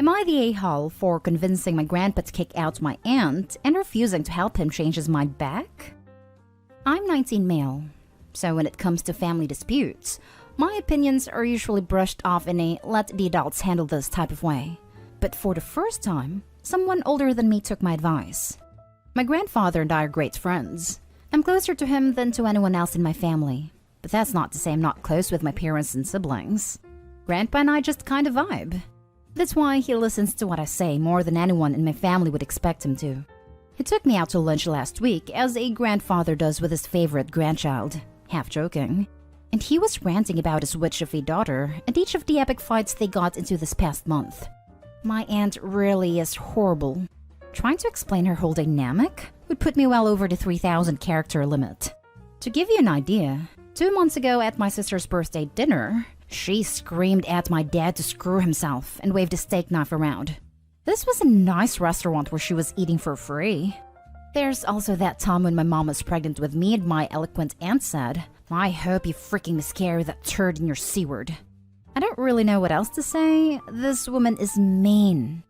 Am I the a-hole for convincing my grandpa to kick out my aunt and refusing to help him change his mind back? I'm 19 male, so when it comes to family disputes, my opinions are usually brushed off in a let the adults handle this type of way. But for the first time, someone older than me took my advice. My grandfather and I are great friends. I'm closer to him than to anyone else in my family, but that's not to say I'm not close with my parents and siblings. Grandpa and I just kind of vibe. That's why he listens to what I say more than anyone in my family would expect him to. He took me out to lunch last week, as a grandfather does with his favorite grandchild, half joking. And he was ranting about his witch of a daughter and each of the epic fights they got into this past month. My aunt really is horrible. Trying to explain her whole dynamic would put me well over the 3,000 character limit. To give you an idea, 2 months ago at my sister's birthday dinner, she screamed at my dad to screw himself and waved a steak knife around. This was a nice restaurant where she was eating for free. There's also that time when my mom was pregnant with me and my eloquent aunt said, "I hope you freaking miscarry that turd in your C-word." I don't really know what else to say. This woman is mean.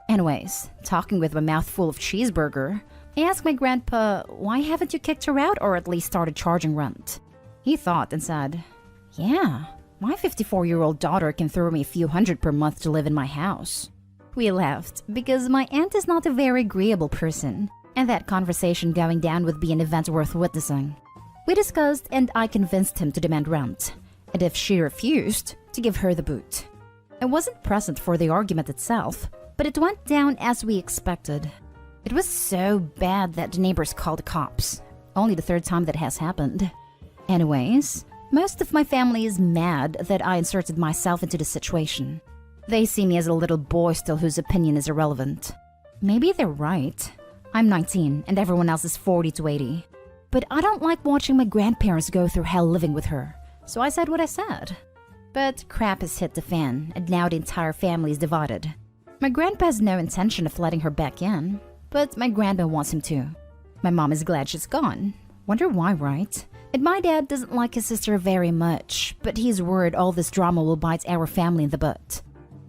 Anyways, talking with my mouth full of cheeseburger, I asked my grandpa, why haven't you kicked her out or at least started charging rent? He thought and said, "Yeah, my 54-year-old daughter can throw me a few hundred per month to live in my house." We laughed because my aunt is not a very agreeable person, and that conversation going down would be an event worth witnessing. We discussed and I convinced him to demand rent, and if she refused, to give her the boot. I wasn't present for the argument itself, but it went down as we expected. It was so bad that the neighbors called the cops, only the third time that has happened. Anyways, most of my family is mad that I inserted myself into the situation. They see me as a little boy still whose opinion is irrelevant. Maybe they're right. I'm 19 and everyone else is 40 to 80. But I don't like watching my grandparents go through hell living with her, so I said what I said. But crap has hit the fan, and now the entire family is divided. My grandpa has no intention of letting her back in, but my grandma wants him to. My mom is glad she's gone. Wonder why, right? And my dad doesn't like his sister very much, but he's worried all this drama will bite our family in the butt.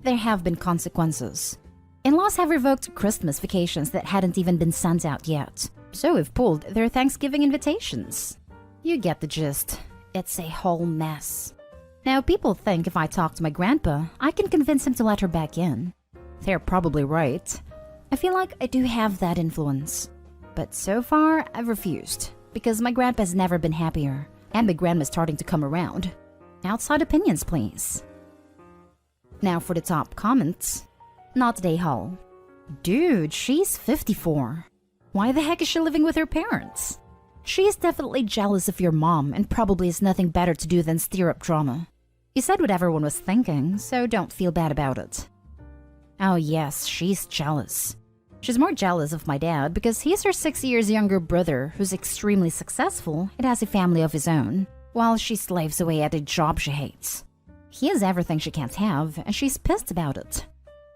There have been consequences. In-laws have revoked Christmas vacations that hadn't even been sent out yet, so we've pulled their Thanksgiving invitations. You get the gist. It's a whole mess. Now, people think if I talk to my grandpa, I can convince him to let her back in. They're probably right. I feel like I do have that influence. But so far, I've refused, because my grandpa's never been happier, and my grandma's starting to come around. Outside opinions, please. Now for the top comments. Not today, Hull. Dude, she's 54. Why the heck is she living with her parents? She is definitely jealous of your mom and probably has nothing better to do than stir up drama. You said what everyone was thinking, so don't feel bad about it. Oh yes, she's jealous. She's more jealous of my dad because he's her 6 years younger brother who's extremely successful and has a family of his own, while she slaves away at a job she hates. He has everything she can't have, and she's pissed about it.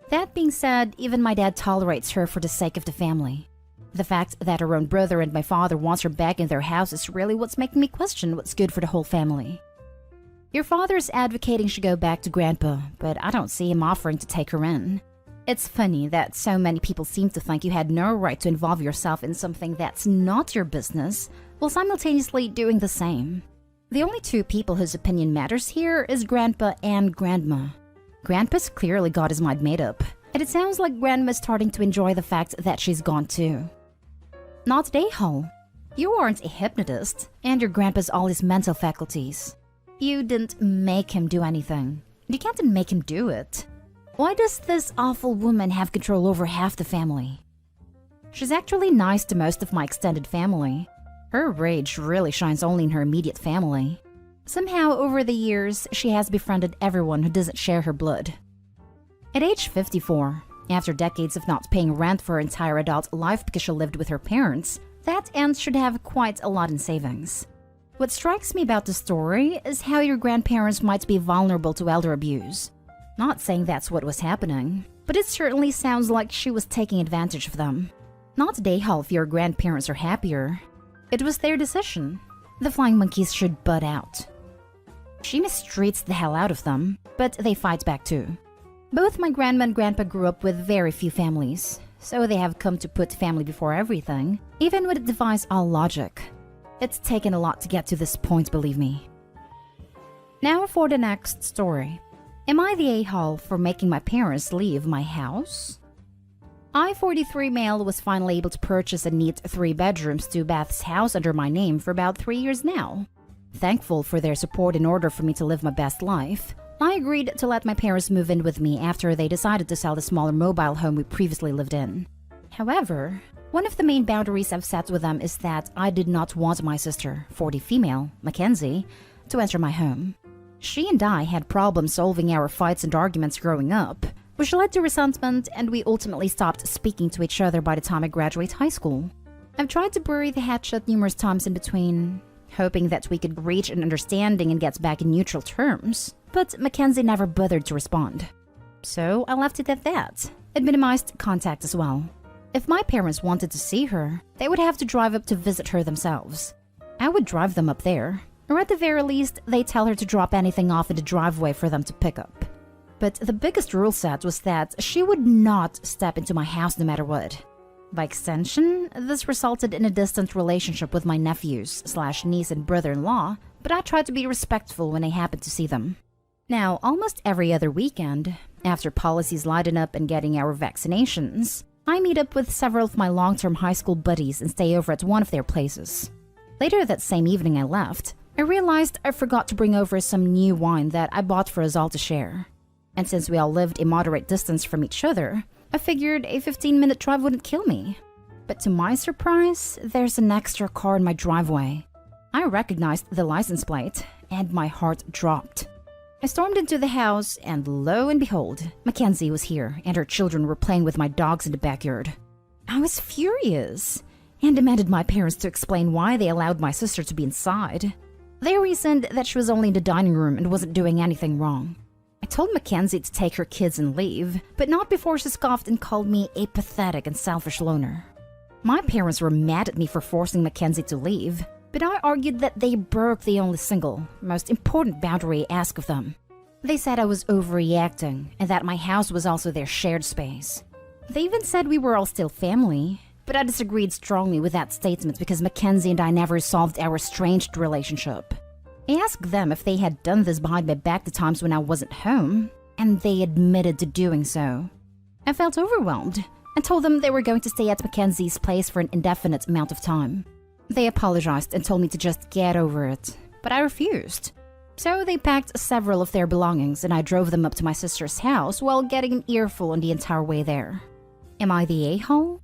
That being said, even my dad tolerates her for the sake of the family. The fact that her own brother and my father wants her back in their house is really what's making me question what's good for the whole family. Your father's advocating she go back to Grandpa, but I don't see him offering to take her in. It's funny that so many people seem to think you had no right to involve yourself in something that's not your business, while simultaneously doing the same. The only two people whose opinion matters here is Grandpa and Grandma. Grandpa's clearly got his mind made up, and it sounds like Grandma's starting to enjoy the fact that she's gone too. Not today, Hull. You aren't a hypnotist, and your grandpa's all his mental faculties. You didn't make him do anything. You can't make him do it. Why does this awful woman have control over half the family? She's actually nice to most of my extended family. Her rage really shines only in her immediate family. Somehow, over the years, she has befriended everyone who doesn't share her blood. At age 54, after decades of not paying rent for her entire adult life because she lived with her parents, that aunt should have quite a lot in savings. What strikes me about the story is how your grandparents might be vulnerable to elder abuse. Not saying that's what was happening, but it certainly sounds like she was taking advantage of them. Not today, Hull, if your grandparents are happier. It was their decision. The flying monkeys should butt out. She mistreats the hell out of them, but they fight back too. Both my grandma and grandpa grew up with very few families, so they have come to put family before everything, even when it defies all logic. It's taken a lot to get to this point, believe me. Now for the next story. Am I the a-hole for making my parents leave my house? I, 43 male, was finally able to purchase a neat 3-bedrooms, 2-baths house under my name for about 3 years now. Thankful for their support in order for me to live my best life, I agreed to let my parents move in with me after they decided to sell the smaller mobile home we previously lived in. However, one of the main boundaries I've set with them is that I did not want my sister, 40 female, Mackenzie, to enter my home. She and I had problems solving our fights and arguments growing up, which led to resentment, and we ultimately stopped speaking to each other by the time I graduated high school. I've tried to bury the hatchet numerous times in between, hoping that we could reach an understanding and get back in neutral terms, but Mackenzie never bothered to respond. So I left it at that. It minimized contact as well. If my parents wanted to see her, they would have to drive up to visit her themselves. I would drive them up there, or at the very least, they'd tell her to drop anything off in the driveway for them to pick up. But the biggest rule set was that she would not step into my house no matter what. By extension, this resulted in a distant relationship with my nephews/niece and brother-in-law, but I tried to be respectful when I happened to see them. Now, almost every other weekend, after policies lighten up and getting our vaccinations, I meet up with several of my long-term high school buddies and stay over at one of their places. Later that same evening I left, I realized I forgot to bring over some new wine that I bought for us all to share. And since we all lived a moderate distance from each other, I figured a 15-minute drive wouldn't kill me. But to my surprise, there's an extra car in my driveway. I recognized the license plate, and my heart dropped. I stormed into the house, and lo and behold, Mackenzie was here, and her children were playing with my dogs in the backyard. I was furious, and demanded my parents to explain why they allowed my sister to be inside. They reasoned that she was only in the dining room and wasn't doing anything wrong. I told Mackenzie to take her kids and leave, but not before she scoffed and called me a pathetic and selfish loner. My parents were mad at me for forcing Mackenzie to leave, but I argued that they broke the only single, most important boundary I asked of them. They said I was overreacting and that my house was also their shared space. They even said we were all still family, but I disagreed strongly with that statement because Mackenzie and I never solved our estranged relationship. I asked them if they had done this behind my back the times when I wasn't home, and they admitted to doing so. I felt overwhelmed and told them they were going to stay at Mackenzie's place for an indefinite amount of time. They apologized and told me to just get over it, but I refused. So they packed several of their belongings and I drove them up to my sister's house while getting an earful on the entire way there. Am I the a-hole?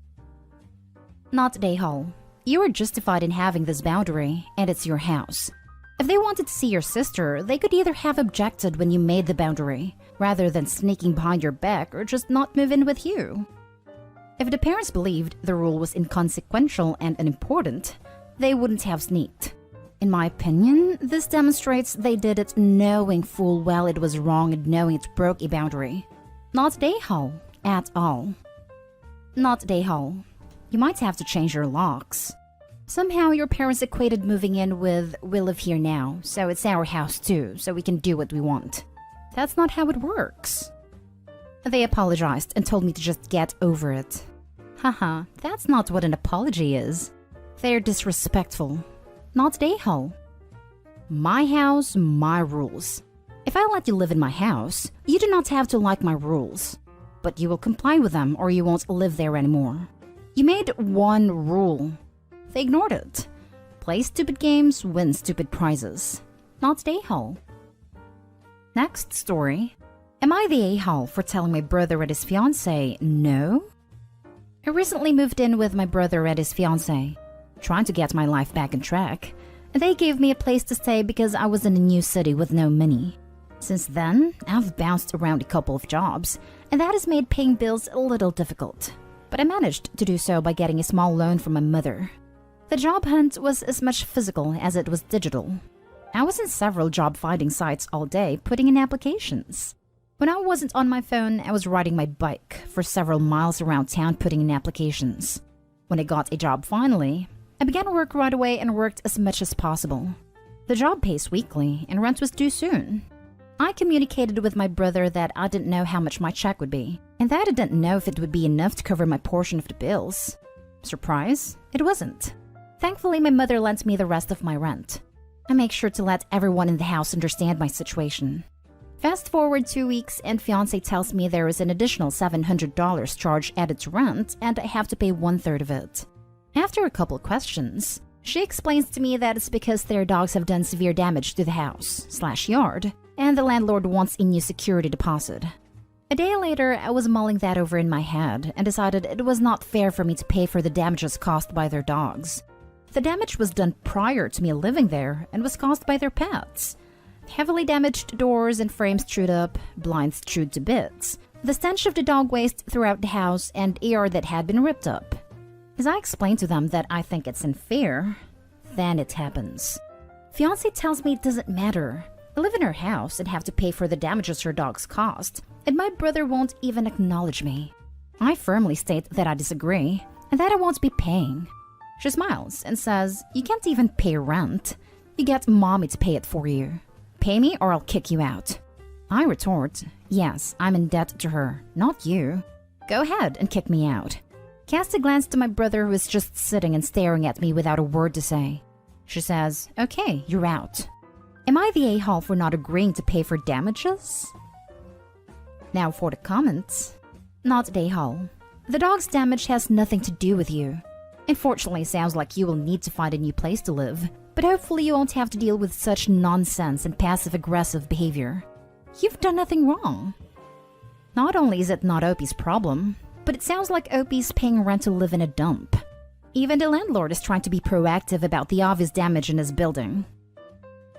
Not the a-hole. You are justified in having this boundary, and it's your house. If they wanted to see your sister, they could either have objected when you made the boundary, rather than sneaking behind your back, or just not move in with you. If the parents believed the rule was inconsequential and unimportant, they wouldn't have sneaked. In my opinion, this demonstrates they did it knowing full well it was wrong and knowing it broke a boundary. Not the a-hole at all. Not the a-hole. You might have to change your locks. Somehow your parents equated moving in with "we live here now, so it's our house too, so we can do what we want." That's not how it works. They apologized and told me to just get over it. Haha, that's not what an apology is. They're disrespectful. Not the a-hole. My house, my rules. If I let you live in my house, you do not have to like my rules. But you will comply with them or you won't live there anymore. You made one rule. They ignored it. Play stupid games, win stupid prizes. Not the a-hole. Next story. Am I the a-hole for telling my brother and his fiancée no? I recently moved in with my brother and his fiancée, trying to get my life back on track, and they gave me a place to stay because I was in a new city with no money. Since then, I've bounced around a couple of jobs, and that has made paying bills a little difficult. But I managed to do so by getting a small loan from my mother. The job hunt was as much physical as it was digital. I was in several job finding sites all day putting in applications. When I wasn't on my phone, I was riding my bike for several miles around town putting in applications. When I got a job finally, I began work right away and worked as much as possible. The job pays weekly and rent was due soon. I communicated with my brother that I didn't know how much my check would be, and that I didn't know if it would be enough to cover my portion of the bills. Surprise, it wasn't. Thankfully, my mother lent me the rest of my rent. I make sure to let everyone in the house understand my situation. Fast forward 2 weeks and fiancé tells me there is an additional $700 charge added to rent and I have to pay 1/3 of it. After a couple questions, she explains to me that it's because their dogs have done severe damage to the house/yard and the landlord wants a new security deposit. A day later, I was mulling that over in my head and decided it was not fair for me to pay for the damages caused by their dogs. The damage was done prior to me living there and was caused by their pets. Heavily damaged doors and frames chewed up, blinds chewed to bits, the stench of the dog waste throughout the house, and air that had been ripped up. As I explain to them that I think it's unfair, then it happens. Fiancé tells me it doesn't matter. I live in her house and have to pay for the damages her dogs caused, and my brother won't even acknowledge me. I firmly state that I disagree, and that I won't be paying. She smiles and says, "You can't even pay rent. You get mommy to pay it for you. Pay me or I'll kick you out." I retort, "Yes, I'm in debt to her, not you. Go ahead and kick me out." Cast a glance to my brother who is just sitting and staring at me without a word to say. She says, "Okay, you're out." Am I the a-hole for not agreeing to pay for damages? Now for the comments. Not the a-hole. The dog's damage has nothing to do with you. Unfortunately, it sounds like you will need to find a new place to live, but hopefully you won't have to deal with such nonsense and passive-aggressive behavior. You've done nothing wrong. Not only is it not Opie's problem, but it sounds like Opie's paying rent to live in a dump. Even the landlord is trying to be proactive about the obvious damage in his building.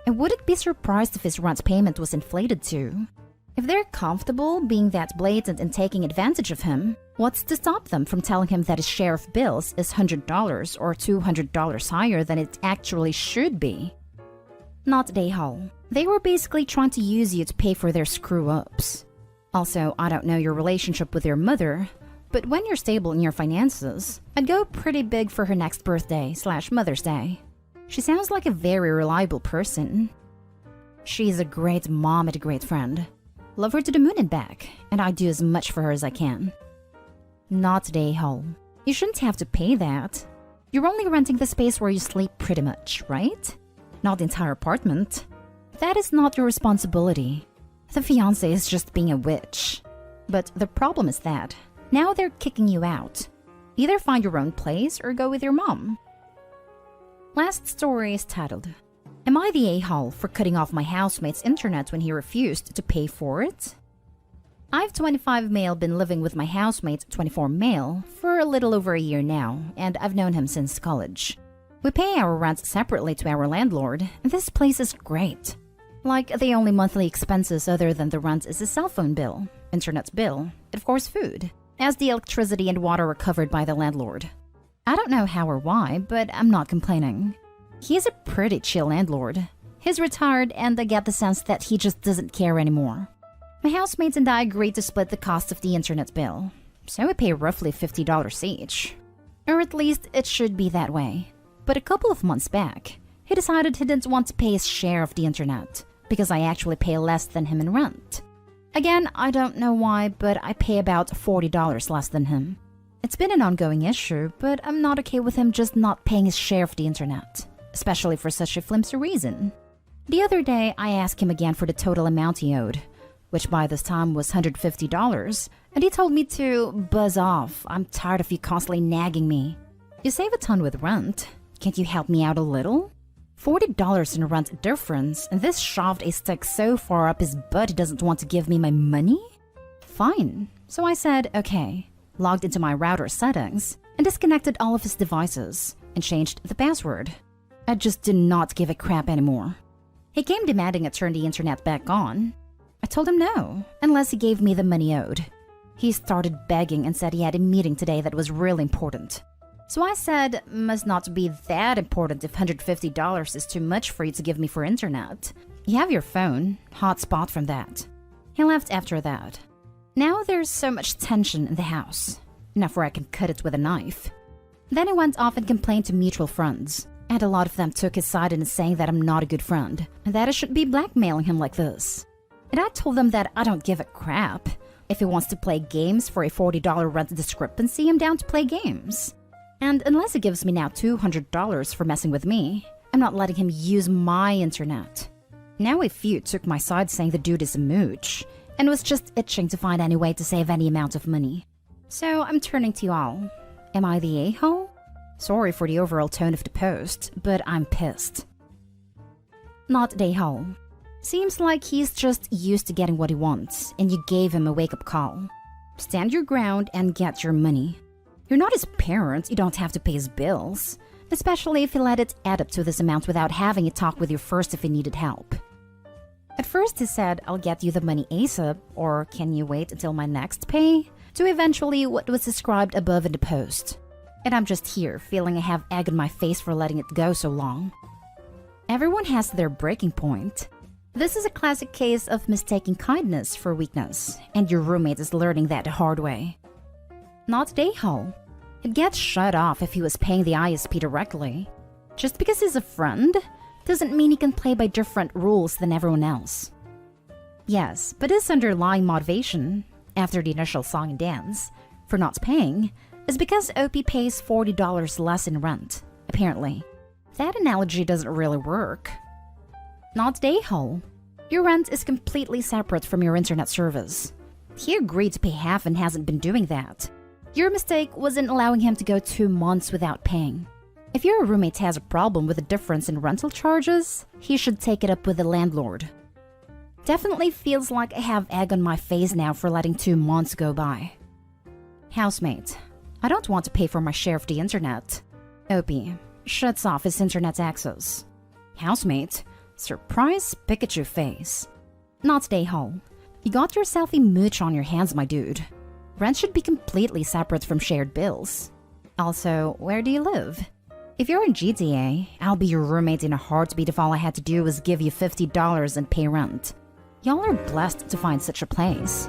I wouldn't be surprised if his rent payment was inflated too. If they're comfortable being that blatant and taking advantage of him, what's to stop them from telling him that his share of bills is $100 or $200 higher than it actually should be? Not the a-hole. They were basically trying to use you to pay for their screw-ups. Also, I don't know your relationship with your mother, but when you're stable in your finances, I'd go pretty big for her next birthday/Mother's Day. She sounds like a very reliable person. She's a great mom and a great friend. Love her to the moon and back, and I do as much for her as I can. Not the a-hole. You shouldn't have to pay that. You're only renting the space where you sleep pretty much, right? Not the entire apartment. That is not your responsibility. The fiancé is just being a witch. But the problem is that now they're kicking you out. Either find your own place or go with your mom. Last story is titled, "Am I the a-hole for cutting off my housemate's internet when he refused to pay for it?" I've 25 male been living with my housemate 24 male for a little over a year now, and I've known him since college. We pay our rent separately to our landlord, and this place is great. Like, the only monthly expenses other than the rent is a cell phone bill, internet bill, and of course food, as the electricity and water are covered by the landlord. I don't know how or why, but I'm not complaining. He is a pretty chill landlord. He's retired and I get the sense that he just doesn't care anymore. My housemates and I agreed to split the cost of the internet bill, so we pay roughly $50 each. Or at least it should be that way. But a couple of months back, he decided he didn't want to pay his share of the internet, because I actually pay less than him in rent. Again, I don't know why, but I pay about $40 less than him. It's been an ongoing issue, but I'm not okay with him just not paying his share of the internet, especially for such a flimsy reason. The other day, I asked him again for the total amount he owed, which by this time was $150, and he told me to buzz off. I'm tired of you constantly nagging me. You save a ton with rent. Can't you help me out a little? $40 in rent difference, and this shoved a stick so far up his butt he doesn't want to give me my money? Fine. So I said, okay, logged into my router settings, and disconnected all of his devices, and changed the password. I just did not give a crap anymore. He came demanding I turn the internet back on. I told him no, unless he gave me the money owed. He started begging and said he had a meeting today that was really important. So I said, must not be that important if $150 is too much for you to give me for internet. You have your phone, hotspot from that. He left after that. Now there's so much tension in the house. Enough where I can cut it with a knife. Then he went off and complained to mutual friends, and a lot of them took his side in saying that I'm not a good friend, and that I shouldn't be blackmailing him like this. And I told him that I don't give a crap. If he wants to play games for a $40 rent discrepancy, I'm down to play games. And unless he gives me now $200 for messing with me, I'm not letting him use my internet. Now a few took my side saying the dude is a mooch, and was just itching to find any way to save any amount of money. So I'm turning to you all. Am I the a-hole? Sorry for the overall tone of the post, but I'm pissed. Not the a-hole. Seems like he's just used to getting what he wants, and you gave him a wake-up call. Stand your ground and get your money. You're not his parent, you don't have to pay his bills. Especially if you let it add up to this amount without having a talk with you first if he needed help. At first he said, I'll get you the money ASAP, or can you wait until my next pay? To eventually what was described above in the post. And I'm just here, feeling I have egg on my face for letting it go so long. Everyone has their breaking point. This is a classic case of mistaking kindness for weakness, and your roommate is learning that the hard way. Not the a-hole. It gets shut off if he was paying the ISP directly. Just because he's a friend doesn't mean he can play by different rules than everyone else. Yes, but his underlying motivation, after the initial song and dance, for not paying, is because OP pays $40 less in rent, apparently. That analogy doesn't really work. Not the a-hole. Your rent is completely separate from your internet service. He agreed to pay half and hasn't been doing that. Your mistake was in allowing him to go 2 months without paying. If your roommate has a problem with the difference in rental charges, he should take it up with the landlord. Definitely feels like I have egg on my face now for letting 2 months go by. Housemate, I don't want to pay for my share of the internet. OP shuts off his internet access. Housemate, surprise Pikachu face. Not the a-hole. You got yourself a mooch on your hands, my dude. Rent should be completely separate from shared bills. Also, where do you live? If you're in GTA, I'll be your roommate in a heartbeat if all I had to do was give you $50 and pay rent. Y'all are blessed to find such a place.